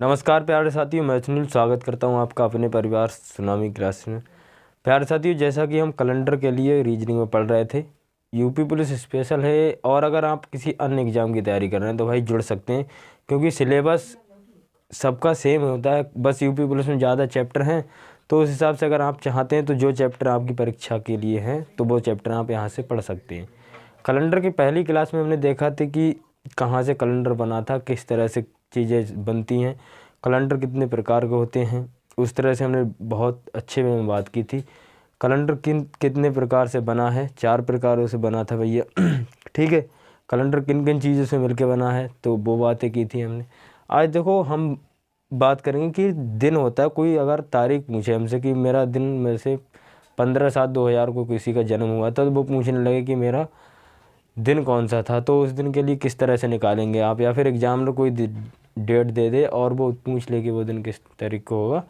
नमस्कार प्यारे साथियों, मैं सुनील स्वागत करता हूं आपका अपने परिवार सुनामी क्लास में। प्यारे साथियों, जैसा कि हम कैलेंडर के लिए रीजनिंग में पढ़ रहे थे, यूपी पुलिस स्पेशल है और अगर आप किसी अन्य एग्ज़ाम की तैयारी कर रहे हैं तो भाई जुड़ सकते हैं, क्योंकि सिलेबस सबका सेम होता है। बस यूपी पुलिस में ज़्यादा चैप्टर हैं, तो उस हिसाब से अगर आप चाहते हैं तो जो चैप्टर आपकी परीक्षा के लिए हैं तो वो चैप्टर आप यहाँ से पढ़ सकते हैं। कैलेंडर की पहली क्लास में हमने देखा था कि कहाँ से कैलेंडर बना था, किस तरह से चीज़ें बनती हैं, कैलेंडर कितने प्रकार के होते हैं, उस तरह से हमने बहुत अच्छे में बात की थी। कैलेंडर कितने प्रकार से बना है, 4 प्रकारों से बना था भैया। ठीक है, कैलेंडर किन किन चीज़ों से मिलकर बना है, तो वो बातें की थी हमने। आज देखो हम बात करेंगे कि दिन होता है, कोई अगर तारीख पूछे हमसे कि मेरा दिन में से 15/7/2000 को किसी का जन्म हुआ था, तो वो पूछने लगे कि मेरा दिन कौन सा था, तो उस दिन के लिए किस तरह से निकालेंगे आप, या फिर एग्जाम में कोई डेट दे दे और वो पूछ ले कि वो दिन किस तारीख को होगा,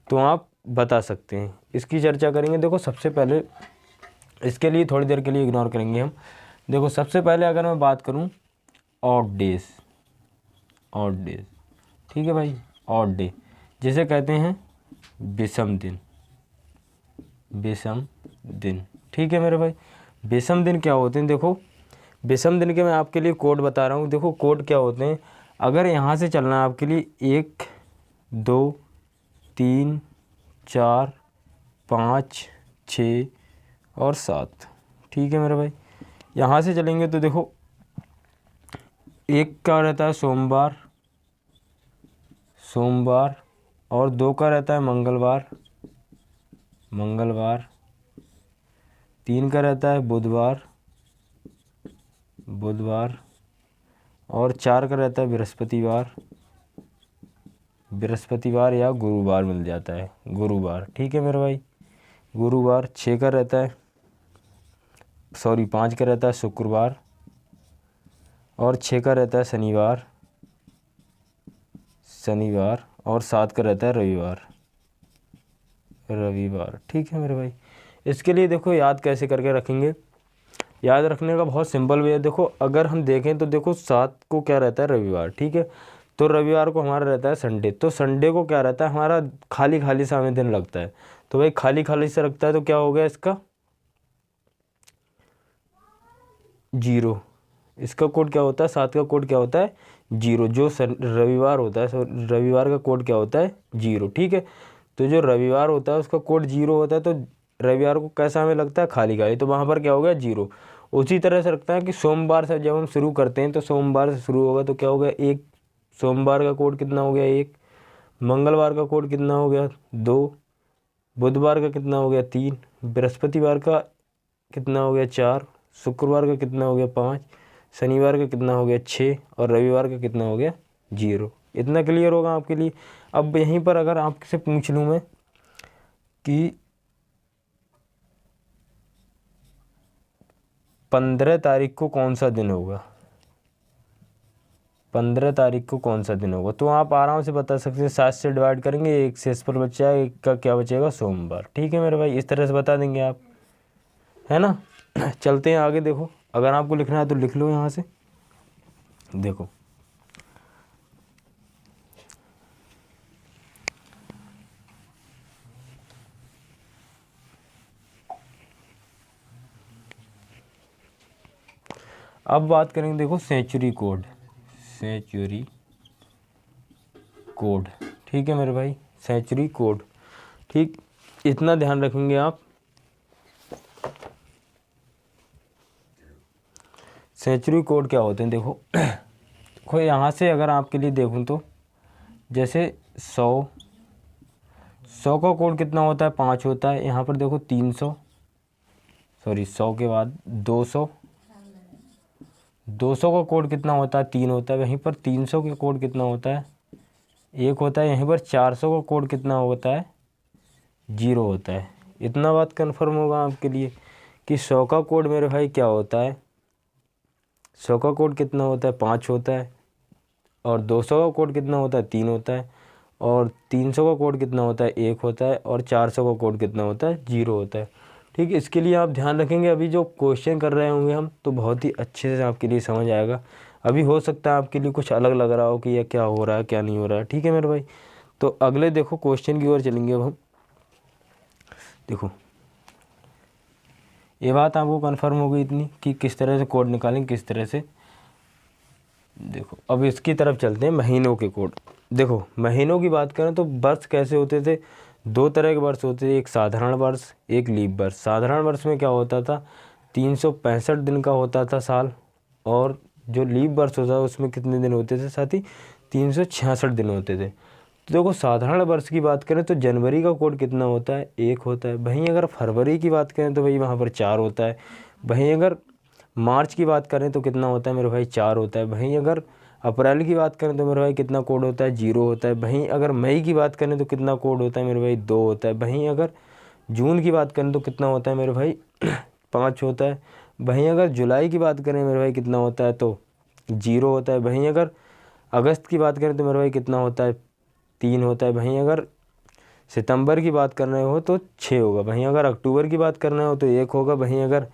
तो आप बता सकते हैं। इसकी चर्चा करेंगे। देखो सबसे पहले इसके लिए थोड़ी देर के लिए इग्नोर करेंगे हम। देखो सबसे पहले अगर मैं बात करूं ऑड डेज, ठीक है भाई, ऑड डे जिसे कहते हैं विषम दिन। ठीक है मेरे भाई, विषम दिन क्या होते हैं? देखो विषम दिन के मैं आपके लिए कोड बता रहा हूँ। देखो कोड क्या होते हैं, अगर यहाँ से चलना है आपके लिए 1 2 3 4 5 6 और 7। ठीक है मेरे भाई, यहाँ से चलेंगे तो देखो 1 का रहता है सोमवार और 2 का रहता है मंगलवार, 3 का रहता है बुधवार और 4 का रहता है बृहस्पतिवार या गुरुवार मिल जाता है, गुरुवार। ठीक है मेरे भाई, गुरुवार। 6 का रहता है 5 का रहता है शुक्रवार और 6 का रहता है शनिवार और 7 का रहता है रविवार। ठीक है मेरे भाई, इसके लिए देखो याद कैसे करके रखेंगे। याद रखने का बहुत सिंपल वे है। देखो अगर हम देखें तो देखो 7 को क्या रहता है रविवार, ठीक है, तो रविवार को हमारा रहता है संडे, तो संडे को क्या रहता है हमारा खाली सा हमें दिन लगता है, तो भाई खाली से रखता है तो क्या हो गया इसका 0। इसका कोड क्या होता है, 7 का कोड क्या होता है 0। जो रविवार होता है, रविवार का कोड क्या होता है 0। ठीक है, तो जो रविवार होता है उसका कोड 0 होता है, तो रविवार को कैसा हमें लगता है खाली, तो वहाँ पर क्या हो गया 0। उसी तरह से रखता है कि सोमवार से जब हम शुरू करते हैं तो सोमवार से शुरू होगा तो क्या हो गया 1, सोमवार का कोड कितना हो गया 1, मंगलवार का कोड कितना हो गया 2, बुधवार का कितना हो गया 3, बृहस्पतिवार का कितना हो गया 4, शुक्रवार का कितना हो गया 5, शनिवार का कितना हो गया 6 और रविवार का कितना हो गया 0। इतना क्लियर होगा आपके लिए। अब यहीं पर अगर आपसे पूछ लूँ मैं कि 15 तारीख को कौन सा दिन होगा, 15 तारीख को कौन सा दिन होगा, तो आप आराम से बता सकते हैं। 7 से डिवाइड करेंगे, 1 शेष पर बचा है, 1 का क्या बचेगा सोमवार। ठीक है मेरे भाई, इस तरह से बता देंगे आप, है ना। चलते हैं आगे। देखो अगर आपको लिखना है तो लिख लो यहाँ से। देखो अब बात करेंगे, देखो सेंचुरी कोड। ठीक है मेरे भाई, सेंचुरी कोड। ठीक, इतना ध्यान रखेंगे आप। सेंचुरी कोड क्या होते हैं देखो। देखो यहाँ से अगर आपके लिए देखूँ तो जैसे 100 का कोड कितना होता है 5 होता है। यहाँ पर देखो 100 के बाद 200 का कोड कितना होता है 3 होता है। वहीं पर 300 का कोड कितना होता है 1 होता है। यहीं पर 400 का कोड कितना होता है 0 होता है। इतना बात कन्फर्म होगा आपके लिए कि 100 का कोड मेरे भाई क्या होता है, 100 का कोड कितना होता है 5 होता है और 200 का कोड कितना होता है 3 होता है और 300 का कोड कितना होता है 1 होता है और 400 का कोड कितना होता है 0 होता है। ठीक है, इसके लिए आप ध्यान रखेंगे। अभी जो क्वेश्चन कर रहे होंगे हम तो बहुत ही अच्छे से आपके लिए समझ आएगा। अभी हो सकता है आपके लिए कुछ अलग लग रहा हो कि यह क्या हो रहा है क्या नहीं हो रहा है। ठीक है मेरे भाई, तो अगले देखो क्वेश्चन की ओर चलेंगे अब हम। देखो ये बात आपको कन्फर्म हो गई इतनी कि किस तरह से कोड निकालें, किस तरह से। देखो अब इसकी तरफ चलते हैं, महीनों के कोड। देखो महीनों की बात करें तो वर्ष कैसे होते थे, दो तरह के वर्ष होते थे, एक साधारण वर्ष, एक लीप वर्ष। साधारण वर्ष में क्या होता था, 365 दिन का होता था साल, और जो लीप वर्ष होता था उसमें कितने दिन होते थे साथी, 366 दिन होते थे। तो देखो साधारण वर्ष की बात करें तो जनवरी का कोड कितना होता है, 1 होता है। वहीं अगर फरवरी की बात करें तो भाई वहाँ पर 4 होता है। वहीं अगर मार्च की बात करें तो कितना होता है मेरे भाई, 4 होता है। वहीं अगर अप्रैल की बात करें तो मेरे भाई कितना कोड होता है, 0 होता है। वहीं अगर मई की बात करें तो कितना कोड होता है मेरे भाई, 2 होता है। वहीं अगर जून की बात करें तो कितना होता है मेरे भाई 5 होता है। वहीं अगर जुलाई की बात करें मेरे भाई कितना होता है, तो 0 होता है। वहीं अगर अगस्त की बात करें तो मेरे भाई कितना होता है, 3 होता है। वहीं अगर सितंबर की बात कर रहे हो तो 6 होगा। वहीं अगर अक्टूबर की बात कर रहे हो तो 1 होगा। वहीं अगर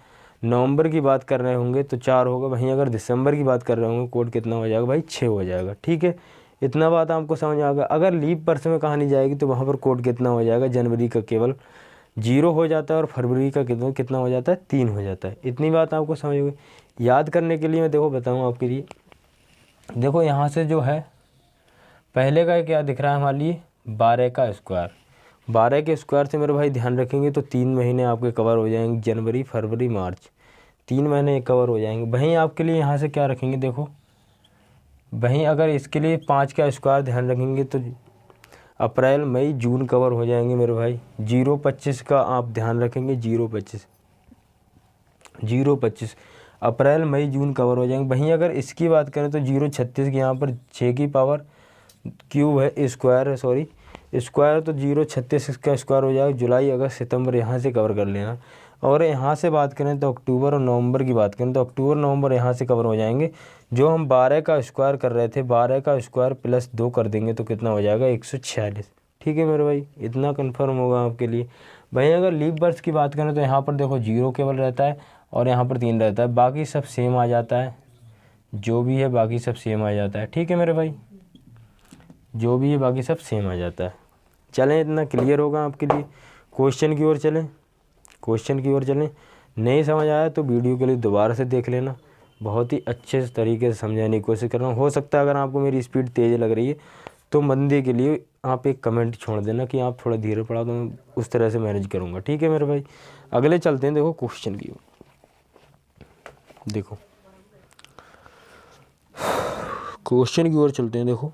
नवंबर की बात कर रहे होंगे तो 4 होगा। वहीं अगर दिसंबर की बात कर रहे होंगे कोड कितना हो जाएगा भाई, 6 हो जाएगा। ठीक है, इतना बात आपको समझ आ गया। अगर लीप वर्ष में कहानी जाएगी तो वहाँ पर कोड कितना हो जाएगा, जनवरी का केवल 0 हो जाता है और फरवरी का कितना हो जाता है, 3 हो जाता है। इतनी बात आपको समझ गई। याद करने के लिए मैं देखो बताऊँ आपके लिए। देखो यहाँ से जो है पहले का क्या दिख रहा है हमारे लिए, 12 का स्क्वायर। 12 के स्क्वायर से मेरे भाई ध्यान रखेंगे तो 3 महीने आपके कवर हो जाएंगे, जनवरी फरवरी मार्च, 3 महीने कवर हो जाएंगे। वहीं आपके लिए यहाँ से क्या रखेंगे, देखो वहीं अगर इसके लिए 5 का स्क्वायर ध्यान रखेंगे तो अप्रैल मई जून कवर हो जाएंगे मेरे भाई। 0-25 का आप ध्यान रखेंगे, 0-25 अप्रैल मई जून कवर हो जाएंगे। वहीं अगर इसकी बात करें तो 0-36 की यहाँ पर 6 की पावर क्यूब है, स्क्वायर है, सॉरी स्क्वायर, तो 0-36 का स्क्वायर हो जाएगा। जुलाई अगस्त सितंबर यहाँ से कवर कर लेना। और यहाँ से बात करें तो अक्टूबर और नवंबर की बात करें तो अक्टूबर नवंबर यहाँ से कवर हो जाएंगे। जो हम 12 का स्क्वायर कर रहे थे, 12 का स्क्वायर प्लस 2 कर देंगे तो कितना हो जाएगा, 146। ठीक है मेरे भाई, इतना कन्फर्म होगा आपके लिए। वहीं अगर लीप वर्ष की बात करें तो यहाँ पर देखो 0 केवल रहता है और यहाँ पर 3 रहता है, बाकी सब सेम आ जाता है। जो भी है बाकी सब सेम आ जाता है। ठीक है मेरे भाई, जो भी है बाकी सब सेम आ जाता है। चलें, इतना क्लियर होगा आपके लिए। क्वेश्चन की ओर चलें, क्वेश्चन की ओर चलें। नहीं समझ आया तो वीडियो के लिए दोबारा से देख लेना, बहुत ही अच्छे तरीके से समझाने की कोशिश कर रहा हूँ। हो सकता है अगर आपको मेरी स्पीड तेज़ लग रही है तो मंदे के लिए आप एक कमेंट छोड़ देना कि आप थोड़ा धीरे पढ़ा, तो मैं उस तरह से मैनेज करूँगा। ठीक है मेरे भाई, अगले चलते हैं देखो क्वेश्चन की ओर। देखो क्वेश्चन की ओर चलते हैं। देखो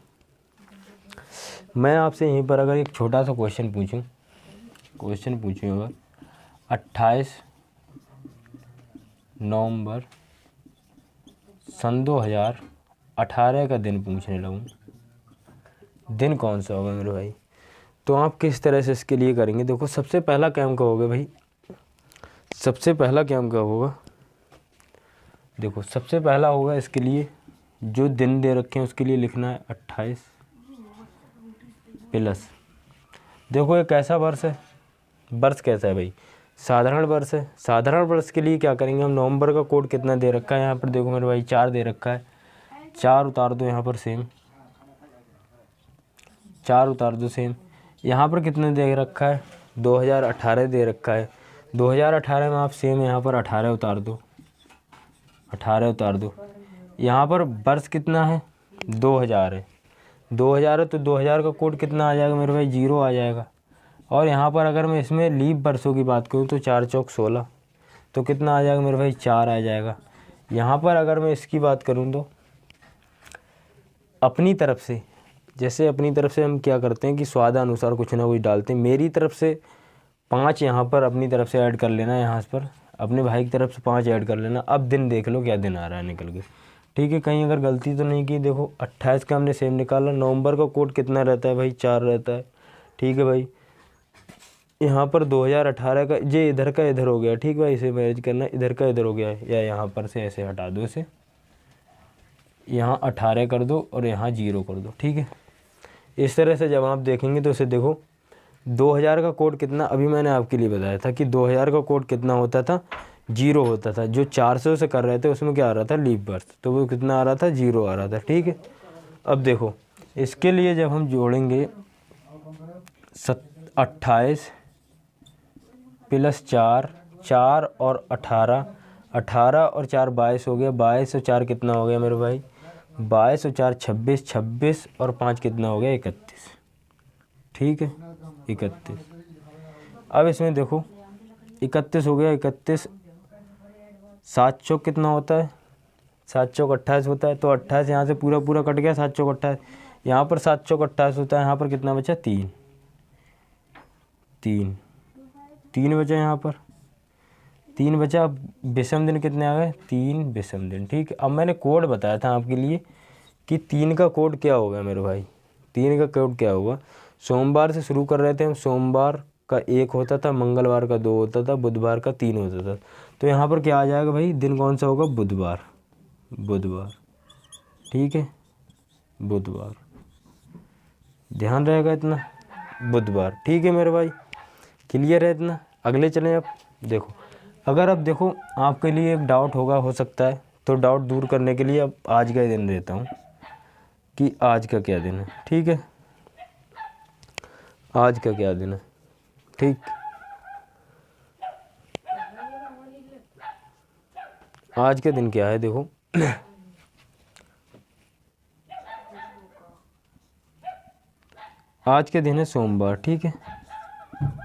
मैं आपसे यहीं पर अगर एक छोटा सा क्वेश्चन पूछूं अगर 28 नवंबर सन 2018 का दिन पूछने लगूं, दिन कौन सा होगा मेरे भाई, तो आप किस तरह से इसके लिए करेंगे। देखो सबसे पहला काम क्या होगा भाई, सबसे पहला काम क्या होगा, देखो सबसे पहला होगा इसके लिए जो दिन दे रखे हैं उसके लिए लिखना है 28 प्लस, देखो ये कैसा वर्ष है, वर्ष कैसा है भाई, साधारण वर्ष है। साधारण वर्ष के लिए क्या करेंगे हम, नवंबर का कोड कितना दे रखा है यहाँ पर, देखो मेरे भाई 4 दे रखा है, 4 उतार दो यहाँ पर सेम, 4 उतार दो सेम। यहाँ पर कितने दे रखा है, 2018 दे रखा है, 2018 में आप सेम यहाँ पर 18 उतार दो, 18 उतार दो। यहाँ पर वर्ष कितना है, 2000 है, 2000 है तो 2000 का कोड कितना आ जाएगा मेरे भाई, 0 आ जाएगा। और यहाँ पर अगर मैं इसमें लीप वर्षों की बात करूँ तो 4 चौक 16, तो कितना आ जाएगा मेरे भाई, 4 आ जाएगा। यहाँ पर अगर मैं इसकी बात करूँ तो अपनी तरफ से, जैसे अपनी तरफ से हम क्या करते हैं कि स्वादानुसार कुछ ना कुछ डालते हैं। मेरी तरफ से 5 यहाँ पर अपनी तरफ से ऐड कर लेना, यहाँ पर अपने भाई की तरफ से 5 ऐड कर लेना। अब दिन देख लो क्या दिन आ रहा है निकल के, ठीक है, कहीं अगर गलती तो नहीं की। देखो 28 का हमने सेम निकाला, नवंबर का कोड कितना रहता है भाई, 4 रहता है, ठीक है भाई। यहाँ पर 2018 का ये इधर का इधर हो गया, ठीक भाई, इसे मैनेज करना, इधर का इधर हो गया, या यहाँ पर से ऐसे हटा दो इसे, यहाँ 18 कर दो और यहाँ 0 कर दो, ठीक है। इस तरह से जब आप देखेंगे तो इसे देखो 2000 का कोड कितना, अभी मैंने आपके लिए बताया था कि 2000 का कोड कितना होता था, जीरो होता था। जो 400 से कर रहे थे उसमें क्या आ रहा था, लीप वर्ष, तो वो कितना आ रहा था, जीरो आ रहा था। ठीक है, अब देखो इसके लिए जब हम जोड़ेंगे 28 प्लस 4, 4 और 18, 18 और 4 22 हो गया, 22 और 4 कितना हो गया मेरे भाई, 22 और 4 26, 26 और 5 कितना हो गया, 31। ठीक है, 31। अब इसमें देखो 31 हो गया, 31, 7 चौक कितना होता है, 7 चौक 28 होता है, तो 28 यहाँ से पूरा पूरा कट गया, 7 चौक 28, यहाँ पर 7 चौक 28 होता है, यहाँ पर कितना बचा, 3, 3, 3 बचा, यहाँ पर 3 बचा। अब विषम दिन कितने आ गए, 3 विषम दिन। ठीक है, अब मैंने कोड बताया था आपके लिए कि 3 का कोड क्या होगा मेरे भाई, 3 का कोड क्या होगा। सोमवार से शुरू कर रहे थे हम, सोमवार का 1 होता था, मंगलवार का 2 होता था, बुधवार का 3 होता था। तो यहाँ पर क्या आ जाएगा भाई, दिन कौन सा होगा, बुधवार, बुधवार। ठीक है, बुधवार, ध्यान रहेगा इतना, बुधवार। ठीक है मेरे भाई, क्लियर है इतना। अगले चलें। अब देखो, अगर अब देखो आपके लिए एक डाउट होगा, हो सकता है, तो डाउट दूर करने के लिए अब आज का दिन देता हूँ कि आज का क्या दिन है। ठीक है, आज का क्या दिन है। ठीक, आज के दिन क्या है, देखो आज के दिन है सोमवार। ठीक है,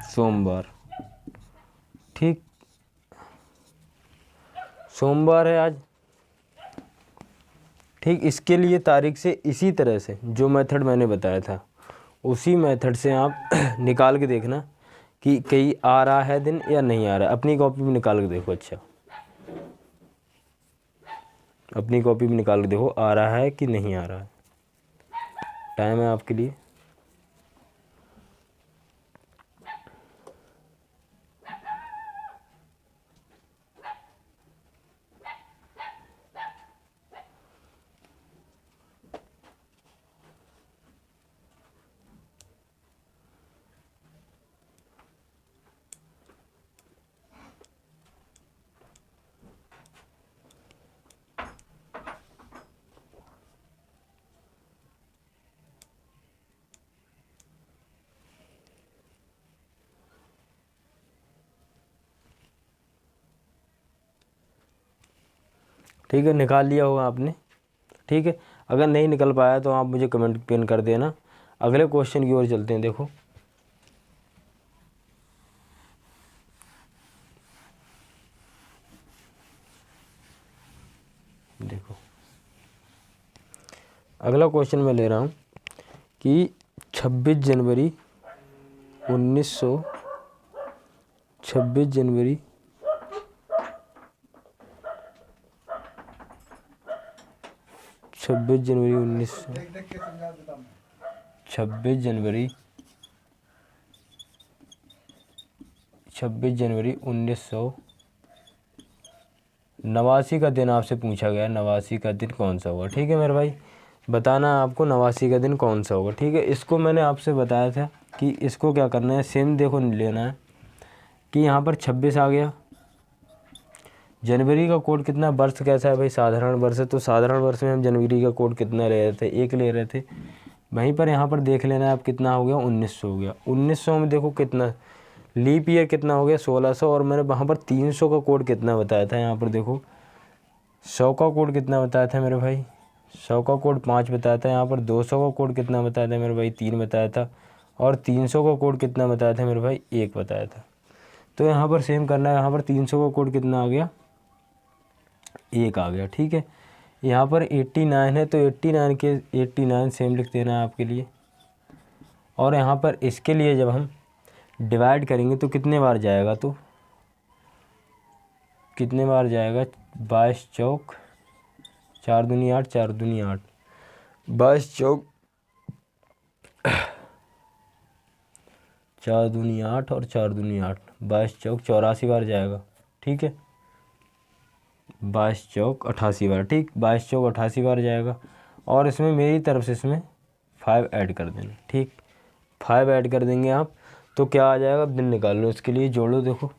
सोमवार। ठीक, सोमवार है आज। ठीक, इसके लिए तारीख से इसी तरह से जो मेथड मैंने बताया था उसी मेथड से आप निकाल के देखना कि कहीं आ रहा है दिन या नहीं आ रहा है। अपनी कॉपी में निकाल के देखो। अच्छा, अपनी कॉपी में निकाल के देखो आ रहा है कि नहीं आ रहा है। टाइम है आपके लिए। ठीक है, निकाल लिया होगा आपने। ठीक है, अगर नहीं निकल पाया तो आप मुझे कमेंट पिन कर देना। अगले क्वेश्चन की ओर चलते हैं। देखो, देखो अगला क्वेश्चन मैं ले रहा हूँ कि 26 जनवरी 1900 26 जनवरी 26 जनवरी 1900 26 जनवरी 1989 का दिन आपसे पूछा गया। 89 का दिन कौन सा होगा। ठीक है मेरे भाई, बताना है आपको 89 का दिन कौन सा होगा। ठीक है, इसको मैंने आपसे बताया था कि इसको क्या करना है, सेम देखो लेना है कि यहाँ पर 26 आ गया। जनवरी का कोड कितना, वर्ष कैसा है भाई, साधारण वर्ष है, तो साधारण वर्ष में हम जनवरी का कोड कितना ले रहे थे, 1 ले रहे थे। वहीं पर यहाँ पर देख लेना है आप कितना हो गया, 1900 हो गया। 1900 में देखो कितना लीप ईयर कितना हो गया, 1600। और मैंने वहाँ पर 300 का कोड कितना बताया था, यहाँ पर देखो 100 का कोड कितना बताया था मेरे भाई, 100 का कोड 5 बताया था। यहाँ पर 200 का कोड कितना बताया था मेरे भाई, 3 बताया था। और 300 का कोड कितना बताया था मेरे भाई, 1 बताया था। तो यहाँ पर सेम करना है, यहाँ पर 300 का कोड कितना आ गया, 1 आ गया। ठीक है, यहाँ पर 89 है तो 89 के 89 सेम लिख देना है आपके लिए। और यहाँ पर इसके लिए जब हम डिवाइड करेंगे तो कितने बार जाएगा, तो कितने बार जाएगा, 22 चौक 4 दूनी 8, 4 दूनी 8, 22 चौक 4 दूनी 8 और 4 दूनी 8, 22 चौक 84 बार जाएगा। ठीक है, 22 चौक 88 बार। ठीक, 22 चौक 88 बार जाएगा। और इसमें मेरी तरफ से इसमें 5 ऐड कर देना। ठीक, 5 ऐड कर देंगे आप तो क्या आ जाएगा, दिन निकाल लो। इसके लिए जोड़ो, देखो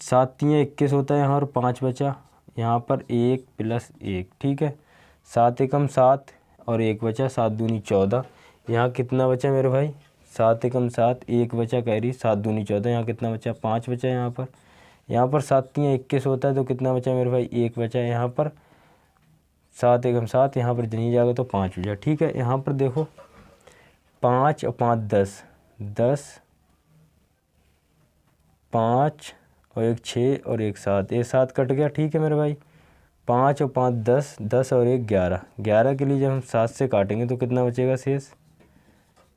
7 तियाँ 21 होता है यहाँ, और 5 बचा यहाँ पर 1 + 1, ठीक है। 7 एकम 7 और 1 बचा, 7 दूनी 14। यहाँ कितना बचा मेरे भाई? 7 एकम 7, 1 बचा कैरी, 7 दूनी 14। यहाँ कितना बचा? 5 बचा यहाँ पर 7 तियाँ 21 होता है तो कितना बचा मेरे भाई? 1 बचा यहाँ पर। 7 एकम 7, यहाँ पर नहीं जाएगा तो 5 बचा, ठीक है। यहाँ पर देखो 5 और 5 10, 10, 5 और 1 6 और 1 7, ये 7 कट गया, ठीक है मेरे भाई। 5 और 5 10, 10 और 1 11, 11 के लिए जब हम 7 से काटेंगे तो कितना बचेगा शेष?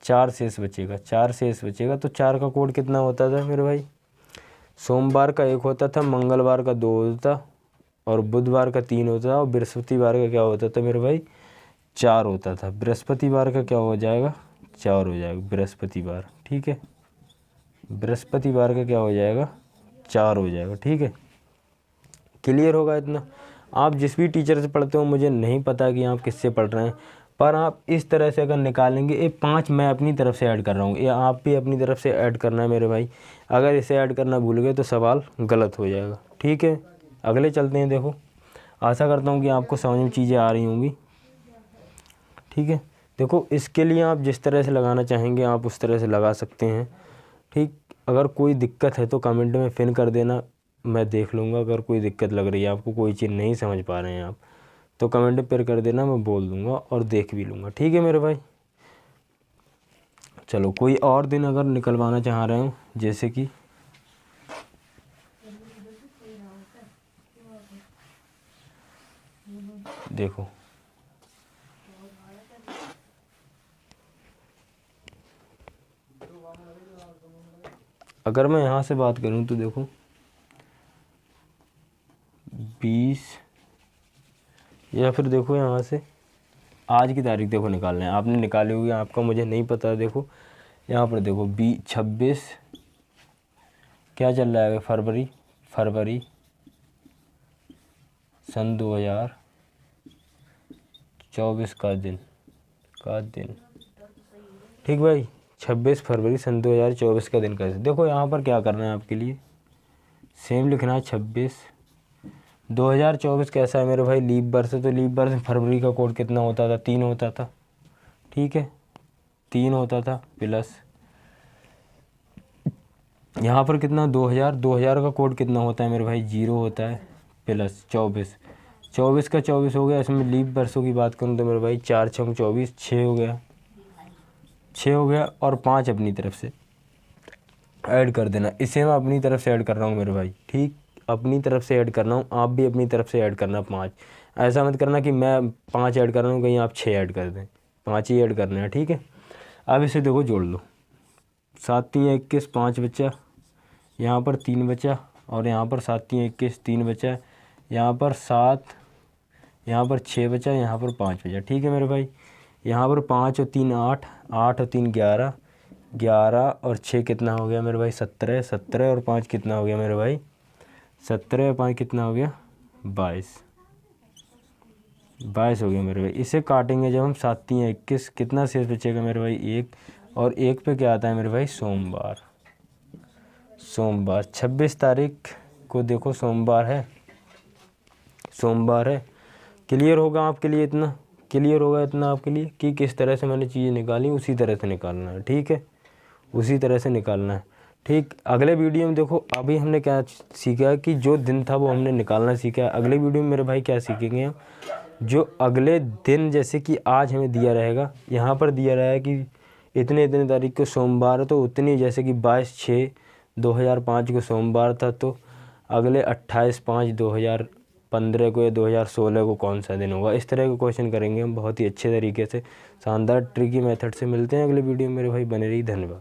4 शेष बचेगा, 4 शेष बचेगा। तो 4 का कोड कितना होता था मेरे भाई? सोमवार का 1 होता था, मंगलवार का 2 होता, और बुधवार का 3 होता था, और बृहस्पतिवार का क्या होता था मेरे भाई? 4 होता था। बृहस्पतिवार का क्या हो जाएगा? 4 हो जाएगा बृहस्पतिवार, ठीक है। बृहस्पतिवार का क्या हो जाएगा? 4 हो जाएगा, ठीक है। क्लियर होगा इतना? आप जिस भी टीचर से पढ़ते हो, मुझे नहीं पता कि आप किससे पढ़ रहे हैं, पर आप इस तरह से अगर निकालेंगे, ये 5 मैं अपनी तरफ से ऐड कर रहा हूँ, ये आप भी अपनी तरफ से ऐड करना है मेरे भाई। अगर इसे ऐड करना भूल गए तो सवाल गलत हो जाएगा, ठीक है। अगले चलते हैं। देखो, आशा करता हूँ कि आपको समझ में चीज़ें आ रही होंगी, ठीक है। देखो, इसके लिए आप जिस तरह से लगाना चाहेंगे आप उस तरह से लगा सकते हैं, ठीक। अगर कोई दिक्कत है तो कमेंट में पिन कर देना, मैं देख लूँगा। अगर कोई दिक्कत लग रही है आपको, कोई चीज़ नहीं समझ पा रहे हैं आप, तो कमेंट में पिन कर देना, मैं बोल दूँगा और देख भी लूँगा, ठीक है मेरे भाई। चलो, कोई और दिन अगर निकलवाना चाह रहे हो, जैसे कि देखो, अगर मैं यहाँ से बात करूँ तो देखो 20, या फिर देखो यहाँ से आज की तारीख देखो निकालना है, आपने निकाली होगी, आपका मुझे नहीं पता। देखो यहाँ पर देखो 26 क्या चल रहा है? फरवरी सन 2024 का दिन, ठीक भाई। 26 फरवरी सन 2024 का दिन कैसे? देखो यहाँ पर क्या करना है आपके लिए, सेम लिखना है। 26 2024 कैसा है मेरे भाई? लीप वर्ष है, तो लीप वर्ष में फरवरी का कोड कितना होता था? 3 होता था, ठीक है, 3 होता था। प्लस यहाँ पर कितना? 2000 का कोड कितना होता है मेरे भाई? 0 होता है। प्लस 24 का 24 हो गया। इसमें लीप वर्षों की बात करूँ तो मेरे भाई 4 6 24, 6 हो गया, 6 हो गया, और 5 अपनी तरफ से ऐड कर देना। इसे मैं अपनी तरफ से ऐड कर रहा हूँ मेरे भाई, ठीक, अपनी तरफ से ऐड करना हूँ, आप भी अपनी तरफ से ऐड करना 5। ऐसा मत करना कि मैं 5 ऐड कर रहा हूँ, कहीं आप 6 ऐड कर दें, 5 ही ऐड करना है, ठीक है। अब इसे देखो जोड़ लो, 7 तियाँ 21, 5 बचा, यहाँ पर 3 बचा, और यहाँ पर 7 तियाँ 21, 3 बचा, यहाँ पर 7, यहाँ पर 6 बचा, यहाँ पर 5 बचा, ठीक है मेरे भाई। यहाँ पर 5 और 3 8, 8 और 3 11, 11 और 6 कितना हो गया मेरे भाई? 17, 17 और 5 कितना हो गया मेरे भाई? 17 और 5 कितना हो गया? 22, 22 हो गया मेरे भाई। इसे काटेंगे जब हम 7 तियाँ 21, कितना शेष बचेगा मेरे भाई? 1, और 1 पे क्या आता है मेरे भाई? सोमवार। 26 तारीख को देखो सोमवार है, क्लियर होगा आपके लिए इतना? क्लियर होगा इतना आपके लिए कि किस तरह से मैंने चीज़ें निकाली, उसी तरह से निकालना है, ठीक है, उसी तरह से निकालना है, ठीक। अगले वीडियो में देखो, अभी हमने क्या सीखा कि जो दिन था वो हमने निकालना सीखा है। अगले वीडियो में मेरे भाई क्या सीखेंगे हम? जो अगले दिन, जैसे कि आज हमें दिया रहेगा, यहाँ पर दिया रहा है कि इतने तारीख को सोमवार, तो उतनी, जैसे कि 22/6/2005 को सोमवार था, तो अगले 28/5/2015 को या 2016 को कौन सा दिन होगा? इस तरह के क्वेश्चन करेंगे हम बहुत ही अच्छे तरीके से, शानदार ट्रिकी मेथड से। मिलते हैं अगले वीडियो में मेरे भाई, बने रहिए, धन्यवाद।